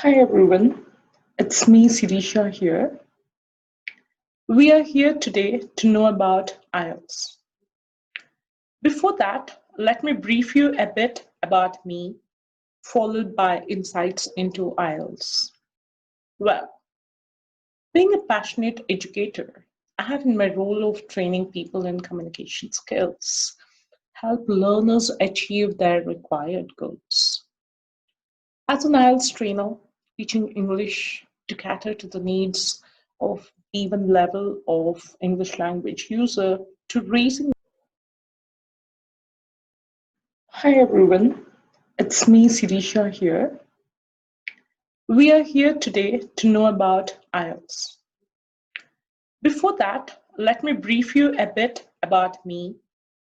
Hi everyone, it's me Sirisha here. We are here today to know about IELTS. Before that, let me brief you a bit about me, followed by insights into IELTS. Well, being a passionate educator, I have in my role of training people in communication skills, help learners achieve their required goals. As an IELTS trainer, teaching English to cater to the needs of even level of English language user to raising. Hi everyone, it's me Sirisha here. We are here today to know about IELTS. Before that, let me brief you a bit about me,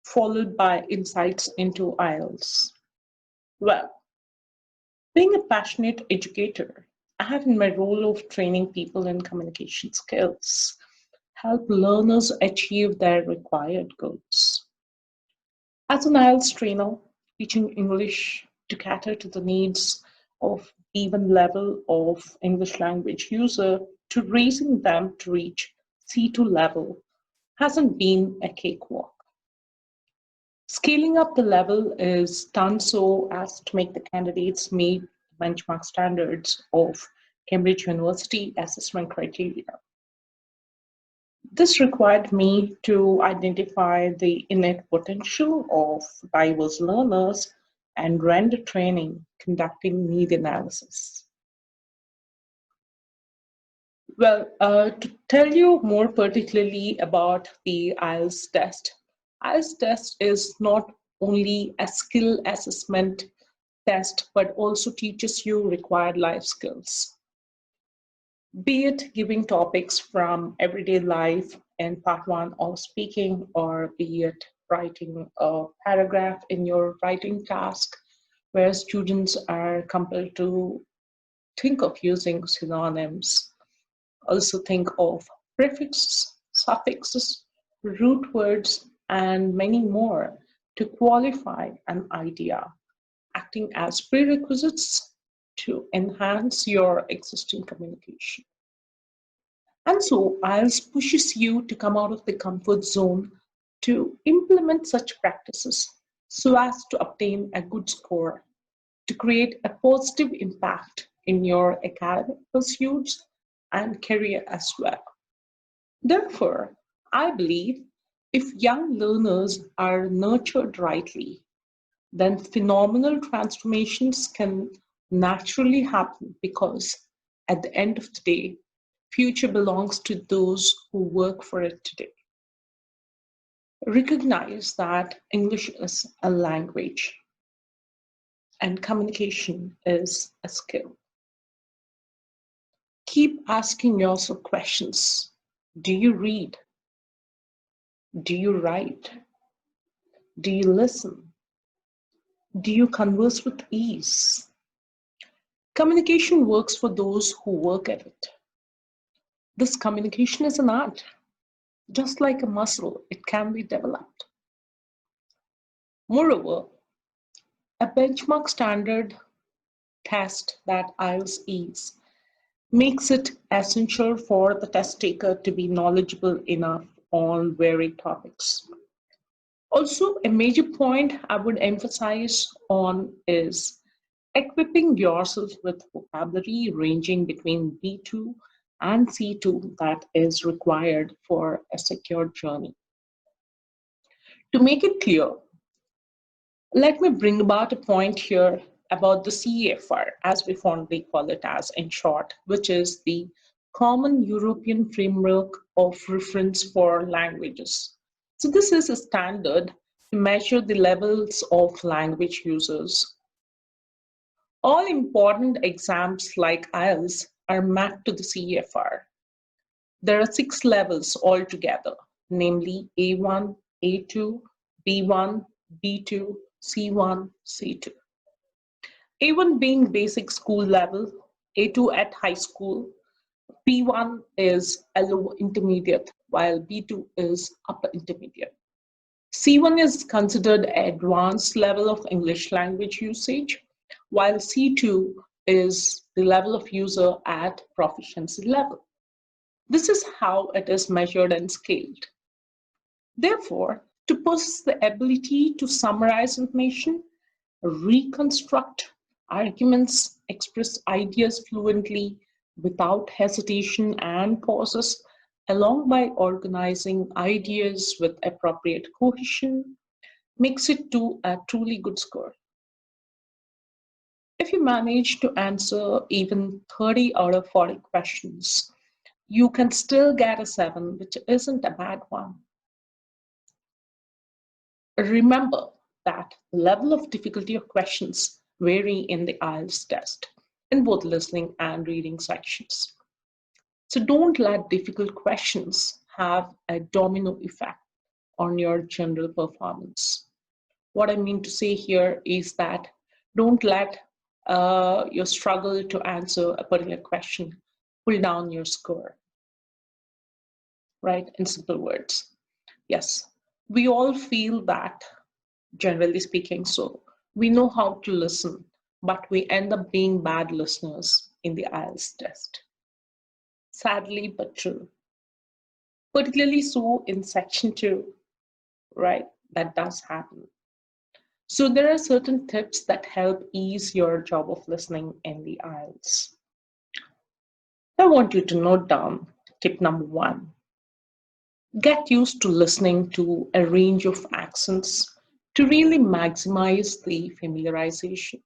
followed by insights into IELTS. Well, being a passionate educator, I have in my role of training people in communication skills, help learners achieve their required goals. As an IELTS trainer, teaching English to cater to the needs of even level of English language user to raising them to reach C2 level hasn't been a cakewalk. Scaling up the level is done so as to make the candidates meet benchmark standards of Cambridge University assessment criteria. This required me to identify the innate potential of diverse learners and render training conducting need analysis. Well, to tell you more particularly about the IELTS test is not only a skill assessment test, but also teaches you required life skills. Be it giving topics from everyday life in part one of speaking, or be it writing a paragraph in your writing task, where students are compelled to think of using synonyms, also think of prefixes, suffixes, root words, and many more to qualify an idea, acting as prerequisites to enhance your existing communication. And so IELTS pushes you to come out of the comfort zone to implement such practices so as to obtain a good score, to create a positive impact in your academic pursuits and career as well. Therefore, I believe if young learners are nurtured rightly, then phenomenal transformations can naturally happen because at the end of the day, future belongs to those who work for it today. Recognize that English is a language and communication is a skill. Keep asking yourself questions. Do you read? Do you write? Do you listen? Do you converse with ease? Communication works for those who work at it. This communication is an art. Just like a muscle, it can be developed. Moreover, a benchmark standard test that IELTS is makes it essential for the test taker to be knowledgeable enough on varied topics. Also, a major point I would emphasize on is equipping yourself with vocabulary ranging between B2 and C2 that is required for a secure journey. To make it clear, let me bring about a point here about the CEFR, as we fondly call it as in short, which is the Common European Framework of Reference for Languages. So this is a standard to measure the levels of language users. All important exams like IELTS are mapped to the CEFR. There are 6 levels altogether, namely A1, A2, B1, B2, C1, C2. A1 being basic school level, A2 at high school, B1 is a lower intermediate, while B2 is upper intermediate. C1 is considered an advanced level of English language usage, while C2 is the level of user at proficiency level. This is how it is measured and scaled. Therefore, to possess the ability to summarize information, reconstruct arguments, express ideas fluently without hesitation and pauses, along by organizing ideas with appropriate cohesion, makes it to a truly good score. If you manage to answer even 30 out of 40 questions, you can still get a 7, which isn't a bad one. Remember that the level of difficulty of questions vary in the IELTS test in both listening and reading sections. So don't let difficult questions have a domino effect on your general performance. What I mean to say here is that don't let your struggle to answer a particular question pull down your score, right? In simple words. Yes, we all feel that, generally speaking, so we know how to listen, but we end up being bad listeners in the IELTS test. Sadly, but true. Particularly so in section 2, right? That does happen. So there are certain tips that help ease your job of listening in the IELTS. I want you to note down tip number 1. Get used to listening to a range of accents to really maximize the familiarization.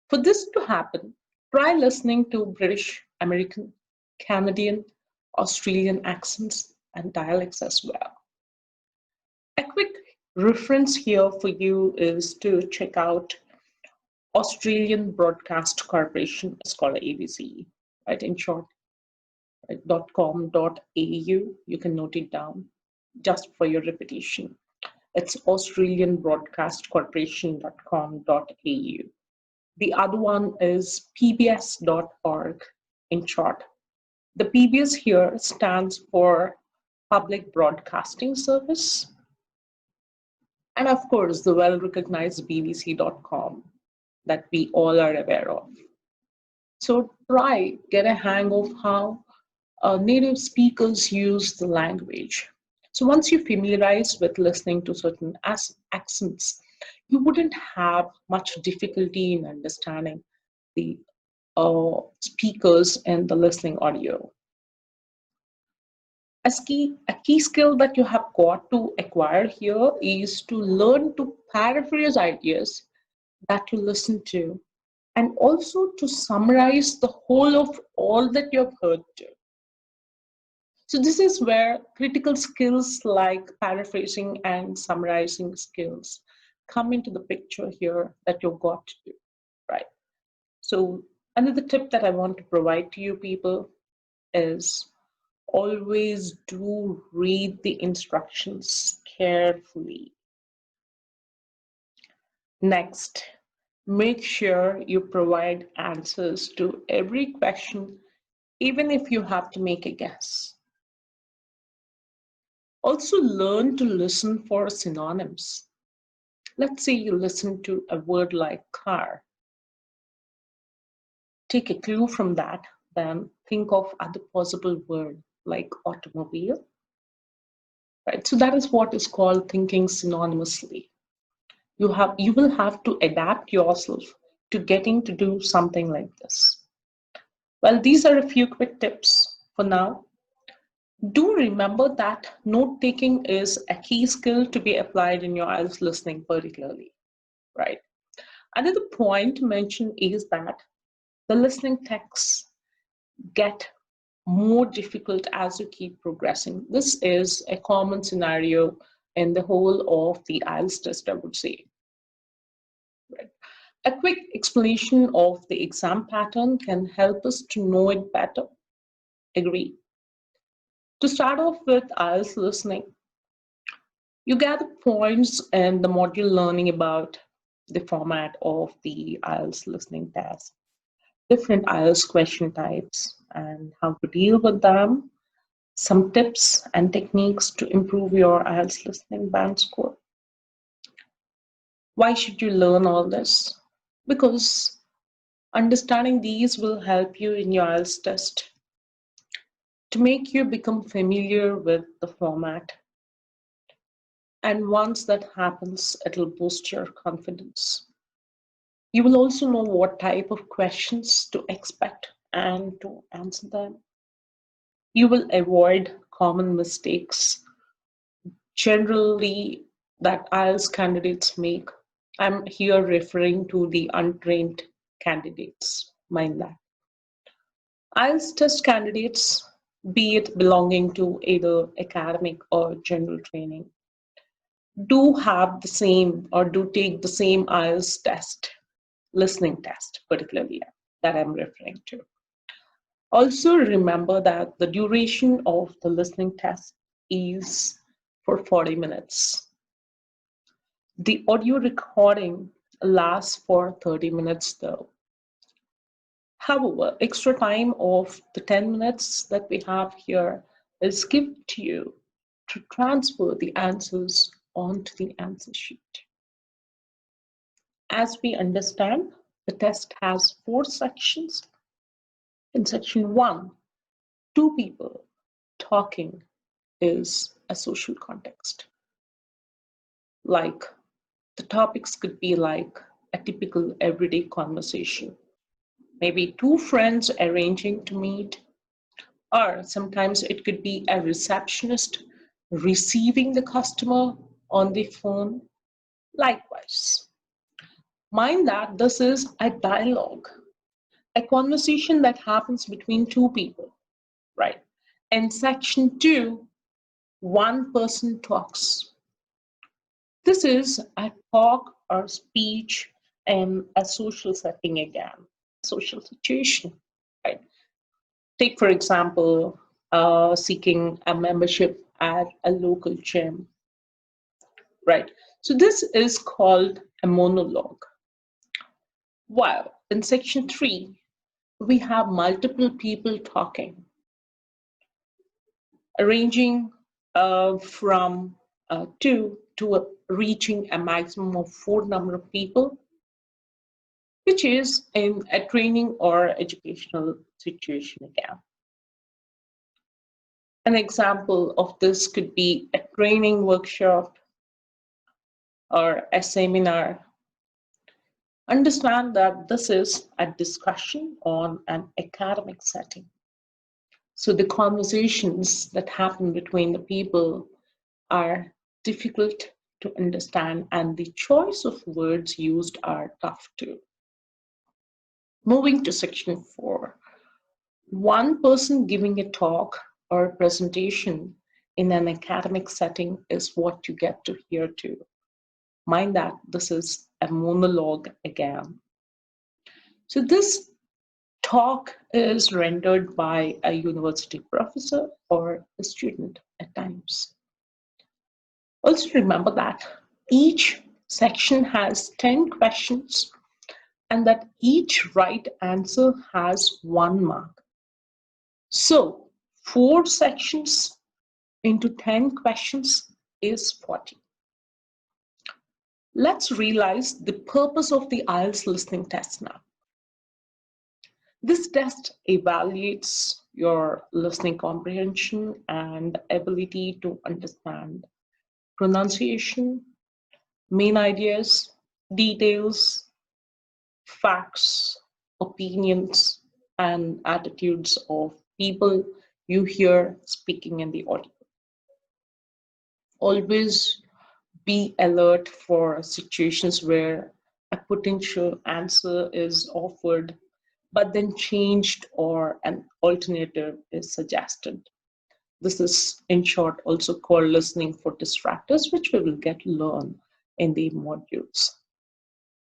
For this to happen, try listening to British, American, Canadian, Australian accents and dialects as well. A quick reference here for you is to check out Australian Broadcast Corporation. It's called ABC, right? In short, right? .com.au. You can note it down just for your repetition. It's Australian Broadcast Corporation.com.au. The other one is pbs.org in short. The PBS here stands for Public Broadcasting Service. And of course, the well-recognized bbc.com that we all are aware of. So get a hang of how native speakers use the language. So once you familiarize with listening to certain accents, you wouldn't have much difficulty in understanding the speakers and the listening audio. A key skill that you have got to acquire here is to learn to paraphrase ideas that you listen to, and also to summarize the whole of all that you have heard to. So this is where critical skills like paraphrasing and summarizing skills come into the picture here that you've got to do, right? So another tip that I want to provide to you people is always do read the instructions carefully. Next, make sure you provide answers to every question, even if you have to make a guess. Also learn to listen for synonyms. Let's say you listen to a word like car. Take a clue from that, then think of other possible words like automobile. Right? So that is what is called thinking synonymously. You will have to adapt yourself to getting to do something like this. Well, these are a few quick tips for now. Do remember that note-taking is a key skill to be applied in your IELTS listening particularly, right? Another point to mention is that the listening texts get more difficult as you keep progressing. This is a common scenario in the whole of the IELTS test, I would say. Right. A quick explanation of the exam pattern can help us to know it better. Agree. To start off with IELTS listening, you gather points in the module learning about the format of the IELTS listening test, different IELTS question types and how to deal with them, some tips and techniques to improve your IELTS listening band score. Why should you learn all this? Because Understanding these will help you in your IELTS test to make you become familiar with the format. And once that happens, it'll boost your confidence. You will also know what type of questions to expect and to answer them. You will avoid common mistakes generally that IELTS candidates make. I'm here referring to the untrained candidates, mind that. IELTS test candidates, be it belonging to either academic or general training, do have the same or do take the same IELTS test, listening test, particularly that I'm referring to. Also remember that the duration of the listening test is for 40 minutes. The audio recording lasts for 30 minutes though. However, extra time of the 10 minutes that we have here is given to you to transfer the answers onto the answer sheet. As we understand, the test has 4 sections. In section 1, 2 people talking is a social context. Like the topics could be like a typical everyday conversation. Maybe 2 friends arranging to meet, or sometimes it could be a receptionist receiving the customer on the phone. Likewise, mind that this is a dialogue, a conversation that happens between 2 people, right? In section 2, 1 person talks. This is a talk or speech in a social setting again, social situation, right? Take, for example, seeking a membership at a local gym, right? So this is called a monologue. While in section 3, we have multiple people talking, ranging from 2 to reaching a maximum of 4 number of people, which is in a training or educational situation again. An example of this could be a training workshop or a seminar. Understand that this is a discussion on an academic setting. So the conversations that happen between the people are difficult to understand, and the choice of words used are tough too. Moving to section 4, 1 person giving a talk or a presentation in an academic setting is what you get to hear too. Mind that this is a monologue again. So this talk is rendered by a university professor or a student at times. Also remember that each section has 10 questions and that each right answer has 1 mark. So 4 sections into 10 questions is 40. Let's realize the purpose of the IELTS listening test now. This test evaluates your listening comprehension and ability to understand pronunciation, main ideas, details, facts, opinions, and attitudes of people you hear speaking in the audio. Always be alert for situations where a potential answer is offered, but then changed or an alternative is suggested. This is, in short, also called listening for distractors, which we will get to learn in the modules.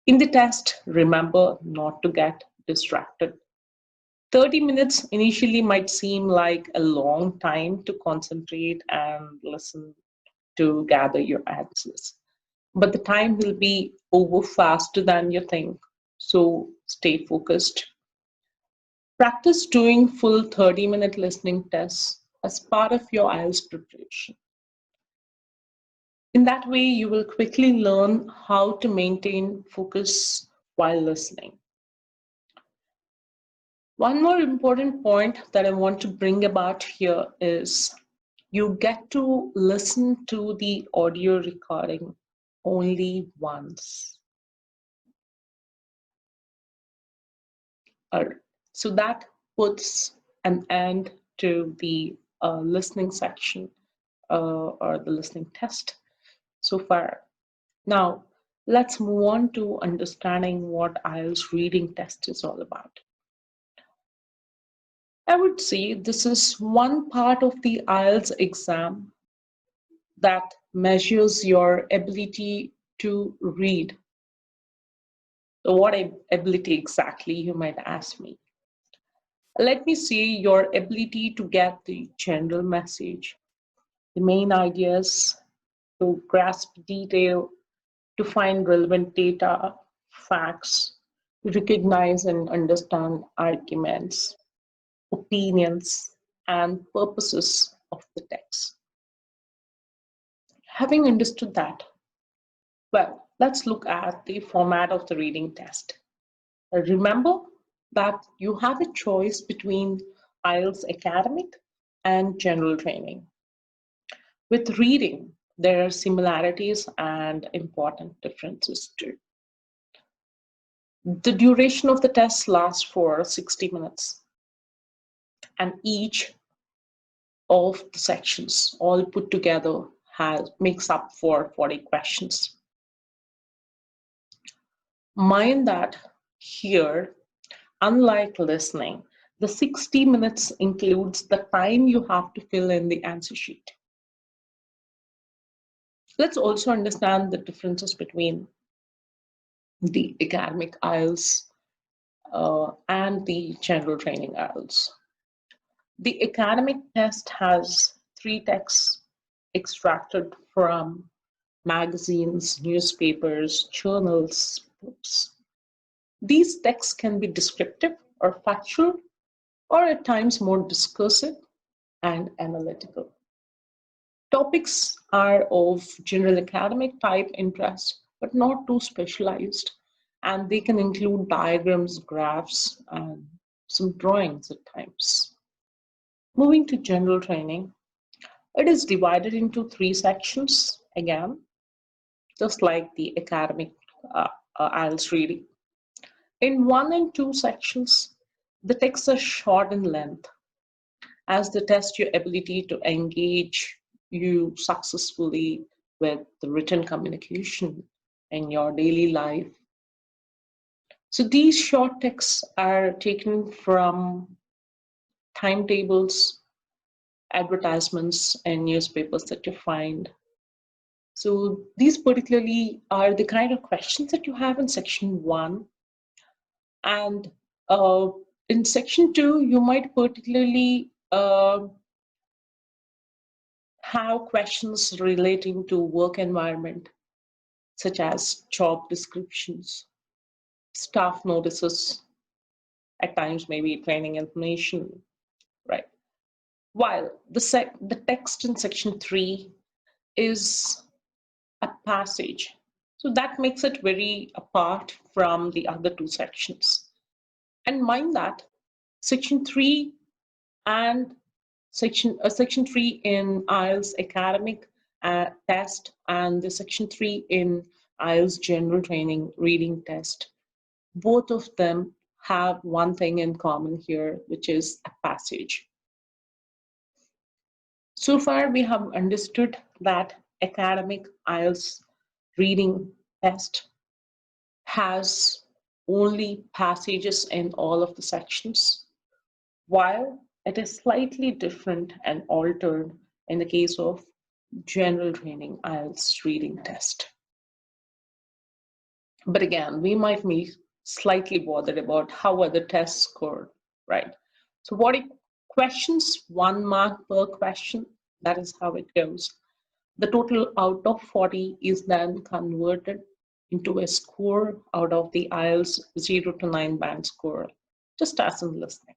In the test, remember not to get distracted. 30 minutes initially might seem like a long time to concentrate and listen to gather your answers, but the time will be over faster than you think, so stay focused. Practice doing full 30-minute listening tests as part of your IELTS preparation. In that way, you will quickly learn how to maintain focus while listening. One more important point that I want to bring about here is you get to listen to the audio recording only once. So that puts an end to the listening section or the listening test so far. Now, let's move on to understanding what IELTS reading test is all about. I would say this is one part of the IELTS exam that measures your ability to read. So what ability exactly, you might ask me? Let me say your ability to get the general message, the main ideas, to grasp detail, to find relevant data, facts, to recognize and understand arguments, opinions, and purposes of the text. Having understood that, well, let's look at the format of the reading test. Remember that you have a choice between IELTS academic and general training. With reading, there are similarities and important differences too. The duration of the test lasts for 60 minutes, and each of the sections, all put together, makes up for 40 questions. Mind that here, unlike listening, the 60 minutes includes the time you have to fill in the answer sheet. Let's also understand the differences between the academic IELTS and the general training IELTS. The academic test has 3 texts extracted from magazines, newspapers, journals, books. These texts can be descriptive or factual, or at times more discursive and analytical. Topics are of general academic type interest, but not too specialized, and they can include diagrams, graphs, and some drawings at times. Moving to general training, it is divided into 3 sections, again, just like the academic IELTS reading. In 1 and 2 sections, the texts are short in length as they test your ability to engage you successfully with the written communication in your daily life. So these short texts are taken from timetables, advertisements, and newspapers that you find. So these particularly are the kind of questions that you have in section 1. And in section 2, you might particularly have questions relating to work environment, such as job descriptions, staff notices, at times maybe training information, right? While the text in section 3 is a passage. So that makes it very apart from the other 2 sections. And mind that section 3 and section 3 in IELTS academic test and the section 3 in IELTS general training reading test, both of them have one thing in common here, which is a passage. So far, we have understood that academic IELTS reading test has only passages in all of the sections, while it is slightly different and altered in the case of general training IELTS reading test. But again, we might be slightly bothered about how other tests score, right? So what questions, 1 mark per question, that is how it goes. The total out of 40 is then converted into a score out of the IELTS 0 to 9 band score, just as in listening.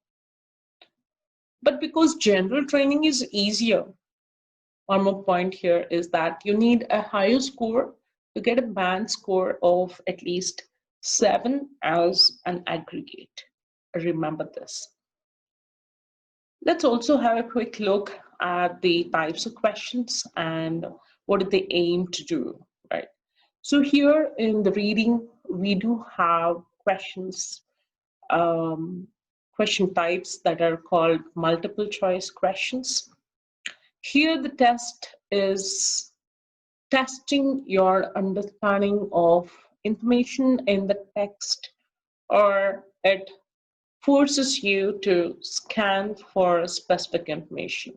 But because general training is easier, one more point here is that you need a higher score to get a band score of at least 7 as an aggregate. Remember this. Let's also have a quick look at the types of questions and what do they aim to do, right? So here in the reading, we do have questions, question types that are called multiple choice questions. Here the test is testing your understanding of information in the text, or it forces you to scan for specific information.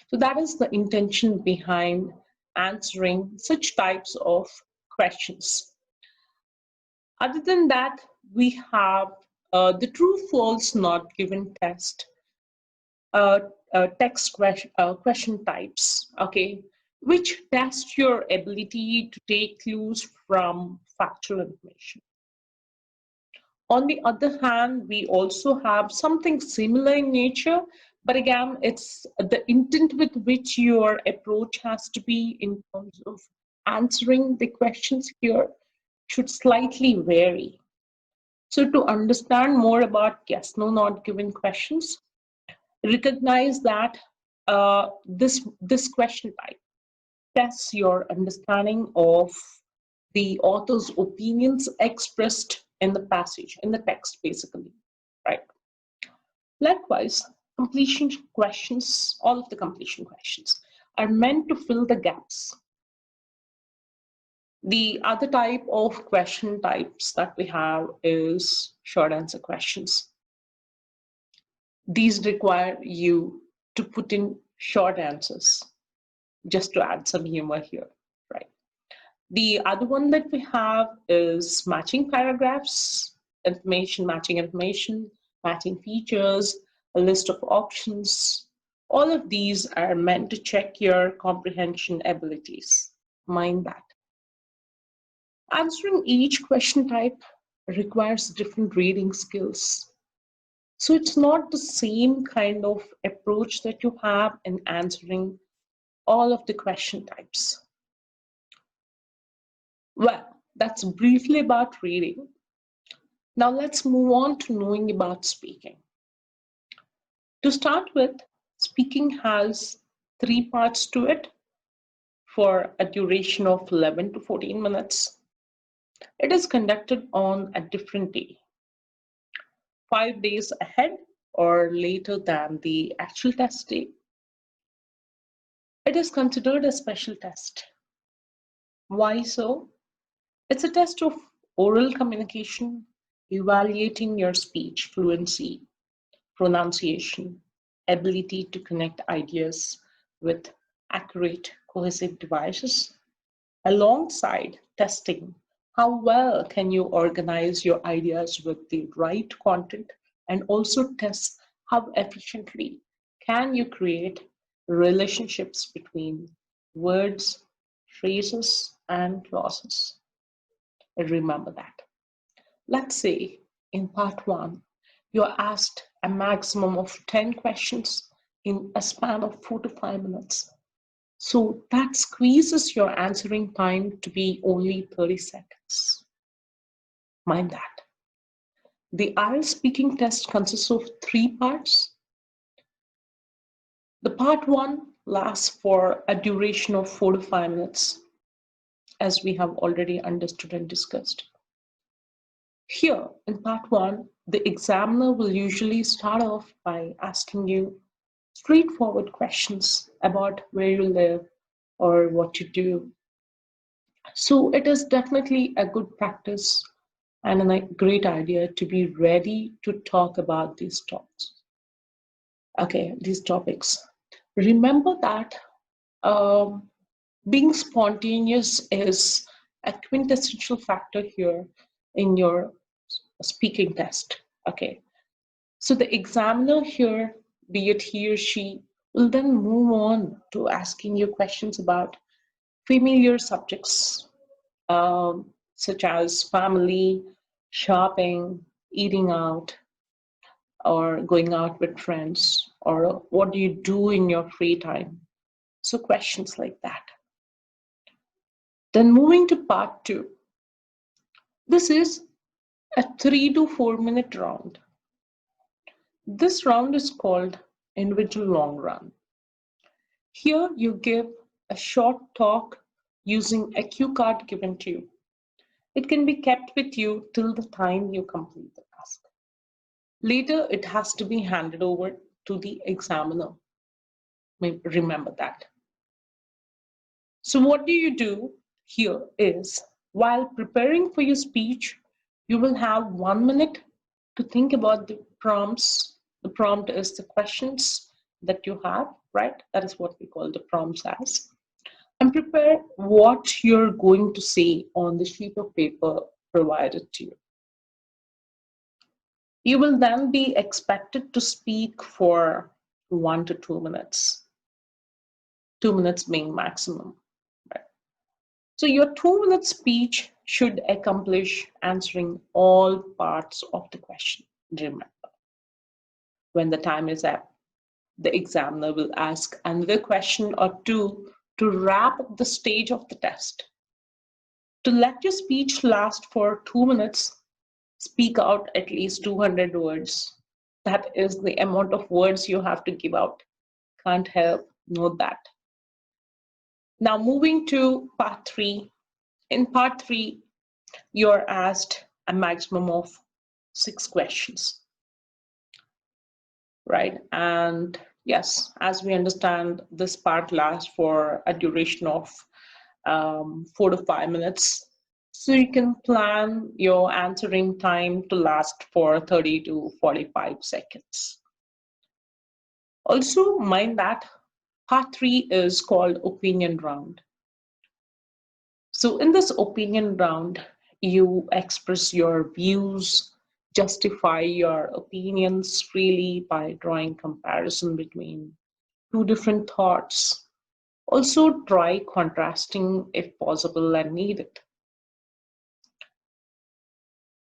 So that is the intention behind answering such types of questions. Other than that, we have the true false not given test, text question types, okay, which test your ability to take clues from factual information. On the other hand, we also have something similar in nature, but again, it's the intent with which your approach has to be in terms of answering the questions here should slightly vary. So to understand more about yes, no, not given questions, recognize that this question type tests your understanding of the author's opinions expressed in the passage, in the text, basically, right? Likewise, completion questions, all of the completion questions, are meant to fill the gaps. The other type of question types that we have is short answer questions. These require you to put in short answers, just to add some humor here, right? The other one that we have is matching paragraphs, matching information, matching features, a list of options. All of these are meant to check your comprehension abilities. Mind that. Answering each question type requires different reading skills. So it's not the same kind of approach that you have in answering all of the question types. Well, that's briefly about reading. Now let's move on to knowing about speaking. To start with, speaking has 3 parts to it for a duration of 11 to 14 minutes. It is conducted on a different day, 5 days ahead or later than the actual test day. It is considered a special test. Why so? It's a test of oral communication, evaluating your speech fluency, pronunciation, ability to connect ideas with accurate, cohesive devices, alongside testing how well can you organize your ideas with the right content, and also test how efficiently can you create relationships between words, phrases, and clauses. Remember that. Let's say in part 1, you're asked a maximum of 10 questions in a span of 4 to 5 minutes. So that squeezes your answering time to be only 30 seconds. Mind that. The IELTS speaking test consists of 3 parts. The part 1 lasts for a duration of 4 to 5 minutes, as we have already understood and discussed. Here, in part 1, the examiner will usually start off by asking you straightforward questions about where you live or what you do. So it is definitely a good practice and a great idea to be ready to talk about these topics. Okay, these topics. Remember that being spontaneous is a quintessential factor here in your speaking test. Okay, so the examiner here, be it he or she, will then move on to asking you questions about familiar subjects, such as family, shopping, eating out, or going out with friends, or what do you do in your free time? So questions like that. Then moving to part 2. This is a 3 to 4 minute round. This round is called individual long run. Here you give a short talk using a cue card given to you. It can be kept with you till the time you complete the task. Later, it has to be handed over to the examiner. Remember that. So what do you do here is, while preparing for your speech, you will have 1 minute to think about the prompts. The prompt is the questions that you have, right? That is what we call the prompts as. And prepare what you're going to say on the sheet of paper provided to you. You will then be expected to speak for 1 to 2 minutes. 2 minutes being maximum. Right? So your 2-minute speech should accomplish answering all parts of the question. Remember, when the time is up, the examiner will ask another question or two to wrap up the stage of the test. To let your speech last for 2 minutes, speak out at least 200 words. That is the amount of words you have to give out. Can't help, note that. Now moving to part 3. In part 3, you're asked a maximum of 6 questions, right? And yes, as we understand, this part lasts for a duration of 4 to 5 minutes. So you can plan your answering time to last for 30 to 45 seconds. Also, mind that part 3 is called opinion round. So in this opinion round, you express your views, justify your opinions freely by drawing comparison between two different thoughts. Also try contrasting if possible and needed.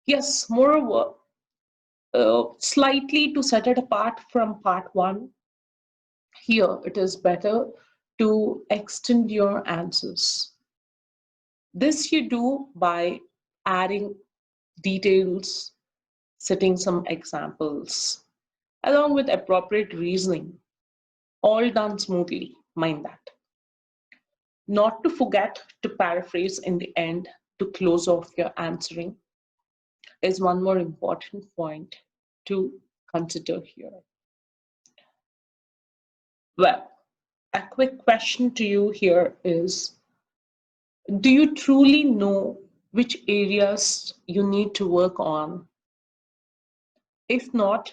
Yes, moreover, slightly to set it apart from part 1, here it is better to extend your answers. This you do by adding details, setting some examples, along with appropriate reasoning, all done smoothly, mind that. Not to forget to paraphrase in the end to close off your answering is one more important point to consider here. Well, a quick question to you here is, do you truly know which areas you need to work on? If not,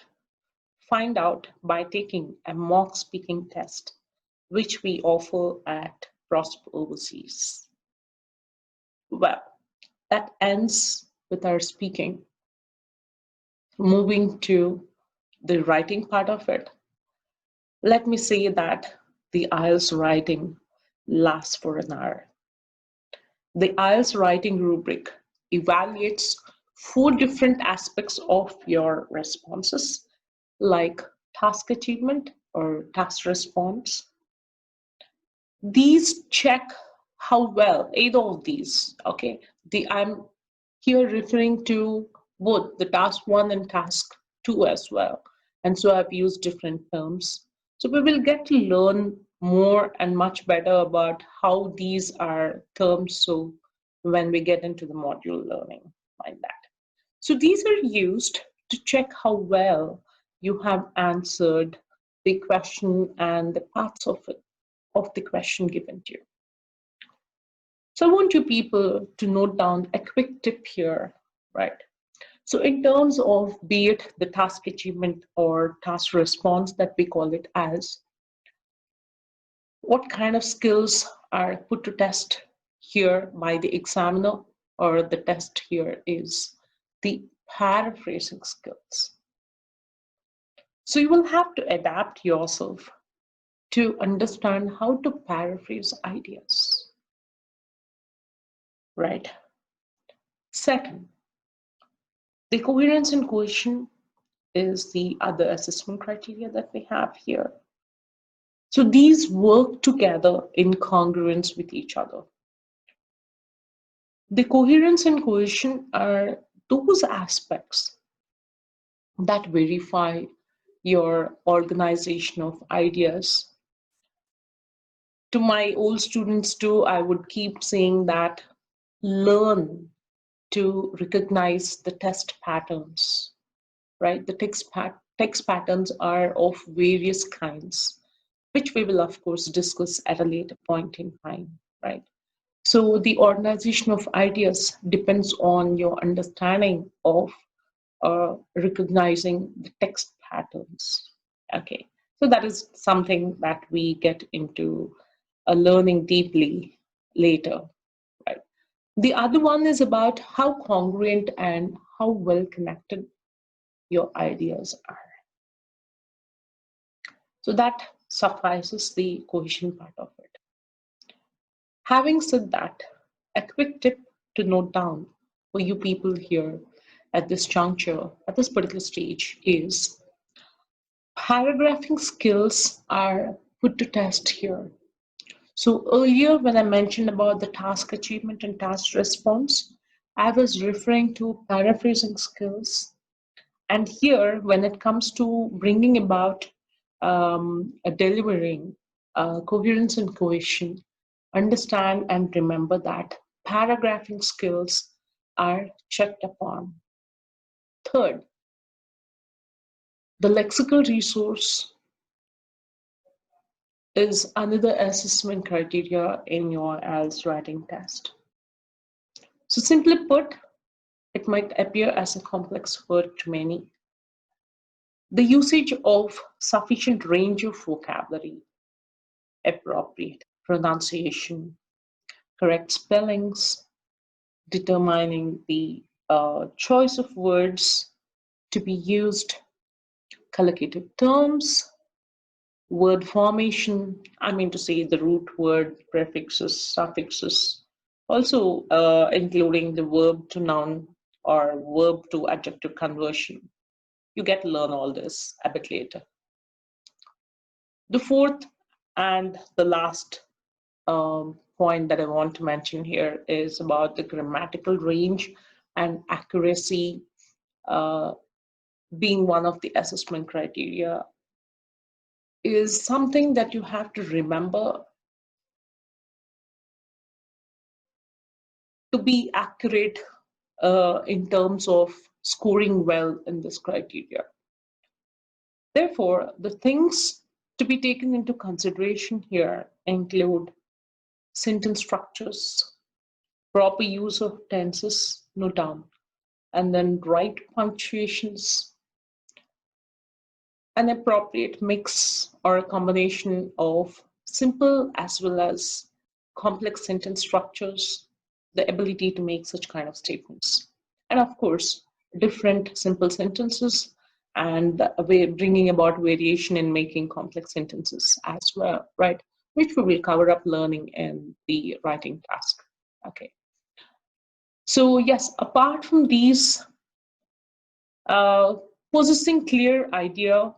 find out by taking a mock speaking test, which we offer at Prosper Overseas. Well, that ends with our speaking. Moving to the writing part of it, let me say that the IELTS writing lasts for an hour. The IELTS writing rubric evaluates 4 different aspects of your responses, like task achievement or task response. These check how well, either of these, okay? I'm here referring to both the task 1 and task 2 as well. And so I've used different terms. So we will get to learn more and much better about how these are terms. So when we get into the module learning, like that. So these are used to check how well you have answered the question and the parts of it, of the question given to you. So I want you people to note down a quick tip here, right? So in terms of, be it the task achievement or task response that we call it as, what kind of skills are put to test here by the examiner, or the test here is the paraphrasing skills. So you will have to adapt yourself to understand how to paraphrase ideas, right? Second, the coherence and cohesion is the other assessment criteria that we have here. So these work together in congruence with each other. The coherence and cohesion are those aspects that verify your organization of ideas. To my old students too, I would keep saying that learn to recognize the text patterns, right? The text patterns are of various kinds, which we will of course discuss at a later point in time, right? So the organization of ideas depends on your understanding of recognizing the text patterns. Okay, so that is something that we get into learning deeply later, right? The other one is about how congruent and how well connected your ideas are. So that suffices the cohesion part of it. Having said that, a quick tip to note down for you people here at this juncture, at this particular stage, is paragraphing skills are put to test here. So earlier when I mentioned about the task achievement and task response, I was referring to paraphrasing skills. And here, when it comes to bringing about delivering coherence and cohesion, understand and remember that paragraphing skills are checked upon. Third, the lexical resource is another assessment criteria in your IELTS writing test. So simply put, it might appear as a complex word to many. The usage of sufficient range of vocabulary, appropriate pronunciation, correct spellings, determining the choice of words to be used, collocative terms, word formation, I mean to say the root word, prefixes, suffixes, also including the verb to noun or verb to adjective conversion. You get to learn all this a bit later. The fourth and the last point that I want to mention here is about the grammatical range and accuracy being one of the assessment criteria is something that you have to remember to be accurate in terms of scoring well in this criteria. Therefore, the things to be taken into consideration here include sentence structures, proper use of tenses, note down, and then right punctuations, an appropriate mix or a combination of simple as well as complex sentence structures, the ability to make such kind of statements. And of course, different simple sentences and bringing about variation in making complex sentences as well, right? Which we will cover up learning in the writing task. Okay. So yes, apart from these, possessing clear idea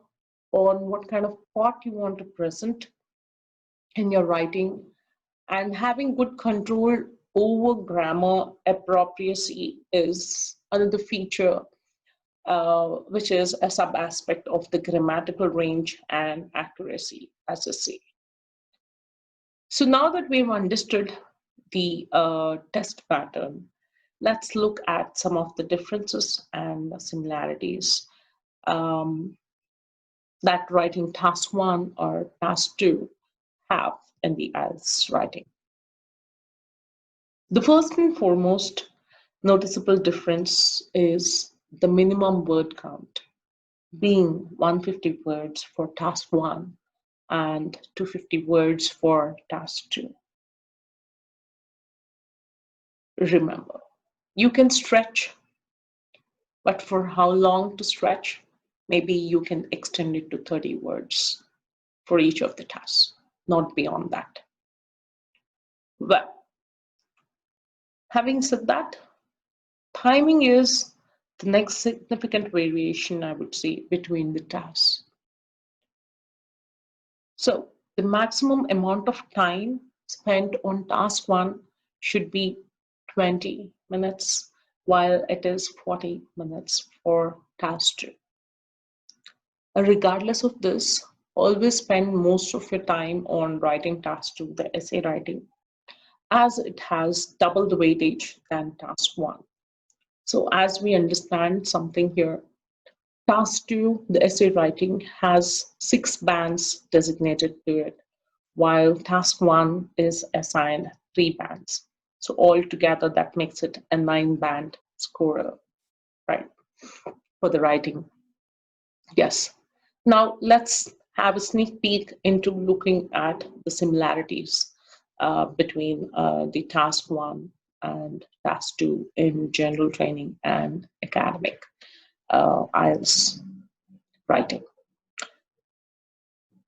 on what kind of thought you want to present in your writing and having good control over grammar appropriacy is another feature which is a sub aspect of the grammatical range and accuracy, as I say. So now that we've understood the test pattern, let's look at some of the differences and similarities that writing task 1 or task 2 have in the IELTS writing. The first and foremost noticeable difference is the minimum word count being 150 words for task 1 and 250 words for task 2. Remember, you can stretch, but for how long to stretch? Maybe you can extend it to 30 words for each of the tasks, not beyond that. Well, having said that, timing is the next significant variation, I would say, between the tasks. So the maximum amount of time spent on task 1 should be 20 minutes, while it is 40 minutes for task 2. Regardless of this, always spend most of your time on writing task 2, the essay writing, as it has double the weightage than task 1. So as we understand something here, task 2, the essay writing, has 6 bands designated to it, while task 1 is assigned 3 bands. So altogether that makes it a 9-band score, right, for the writing. Yes. Now let's have a sneak peek into looking at the similarities between the task 1 and task 2 in general training and academic IELTS writing.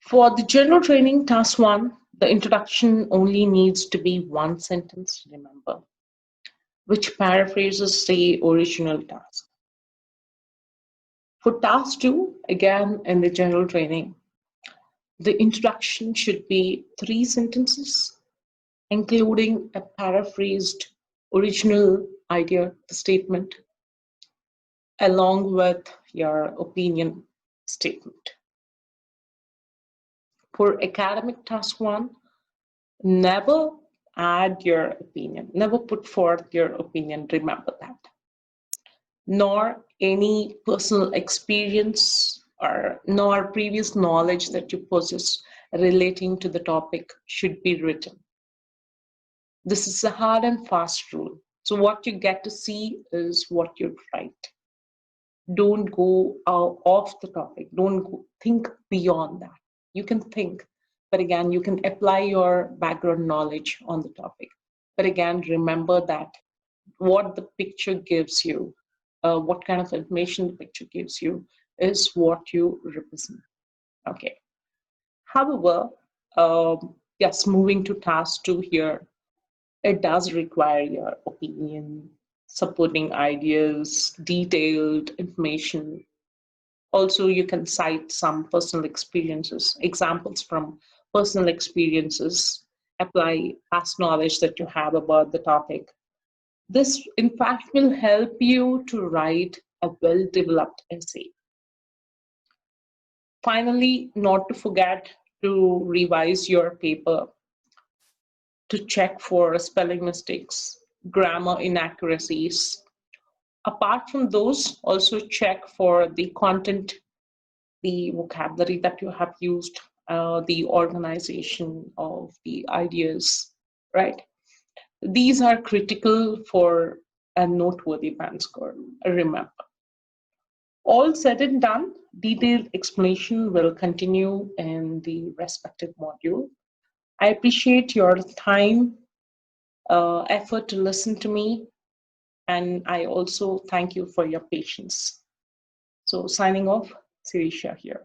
For the general training task 1, the introduction only needs to be 1 sentence, remember, which paraphrases the original task. For task 2, again in the general training, the introduction should be 3 sentences, including a paraphrased original idea, the statement, along with your opinion statement. For academic task 1, never add your opinion, never put forth your opinion, remember that. Nor any personal experience or nor previous knowledge that you possess relating to the topic should be written. This is a hard and fast rule. So what you get to see is what you write. Don't go off the topic. Don't think beyond that. You can think, but again, you can apply your background knowledge on the topic. But again, remember that what the picture gives you, what kind of information the picture gives you, is what you represent. Okay. However, yes, moving to task 2 here, it does require your opinion, supporting ideas, detailed information. Also, you can cite some personal experiences, examples from personal experiences, apply past knowledge that you have about the topic. This, in fact, will help you to write a well-developed essay. Finally, not to forget to revise your paper to check for spelling mistakes, grammar inaccuracies. Apart from those, also check for the content, the vocabulary that you have used, the organization of the ideas, right? These are critical for a noteworthy band score, remember. All said and done, detailed explanation will continue in the respective module. I appreciate your time, effort to listen to me, and I also thank you for your patience. So signing off, Sirisha here.